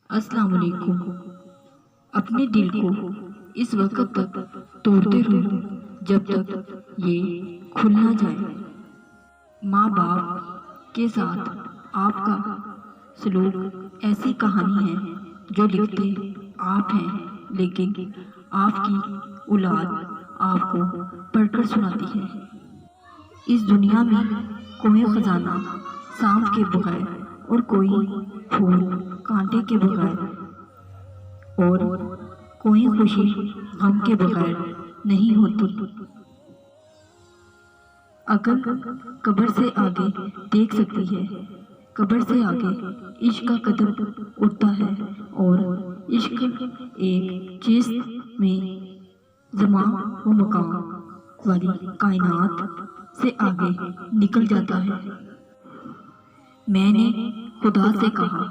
السلام علیکم۔ اپنے دل کو اس وقت تک توڑتے رہو جب تک یہ کھل نہ جائے۔ ماں باپ کے ساتھ آپ کا سلوک ایسی کہانی ہے جو لکھتے آپ ہیں، لیکن آپ کی اولاد آپ کو پڑھ کر سناتی ہے۔ اس دنیا میں کوئی خزانہ سانپ کے بغیر اور کوئی پھول کانٹے کے بغیر اور کوئی خوشی غم کے بغیر نہیں ہوتی۔ عقل قبر سے آگے دیکھ سکتی ہے، قبر سے آگے عشق کا قدم اٹھتا ہے، اور عشق ایک چیز میں زمان و مکان والی کائنات سے آگے نکل جاتا ہے۔ میں نے خدا سے کہا،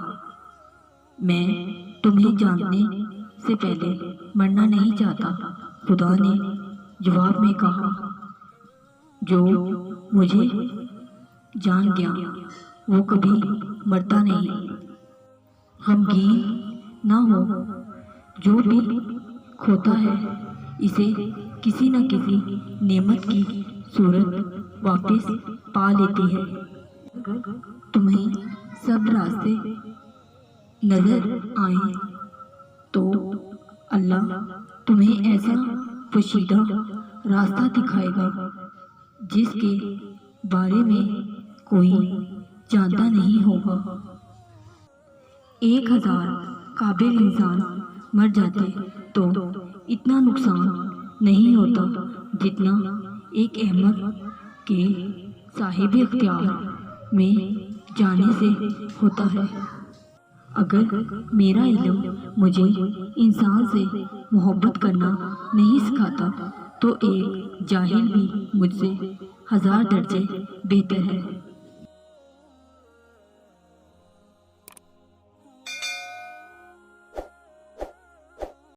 میں تمہیں جاننے سے پہلے مرنا نہیں چاہتا۔ خدا نے جواب میں کہا، جو مجھے جان گیا وہ کبھی مرتا نہیں۔ غمگین نہ ہو، جو بھی کھوتا ہے اسے کسی نہ کسی نعمت کی صورت واپس پا لیتی ہے۔ تمہیں سب راستے نظر آئیں تو اللہ تمہیں ایسا پوشیدہ راستہ دکھائے گا جس کے بارے میں کوئی جانتا نہیں ہوگا۔ 1000 قابل انسان مر جاتے تو اتنا نقصان نہیں ہوتا جتنا ایک احمق کے صاحب اختیار میں جانے سے ہوتا ہے۔ اگر میرا علم مجھے انسان سے محبت کرنا نہیں سکھاتا تو ایک جاہل بھی مجھ سے 1000 درجے بہتر ہے۔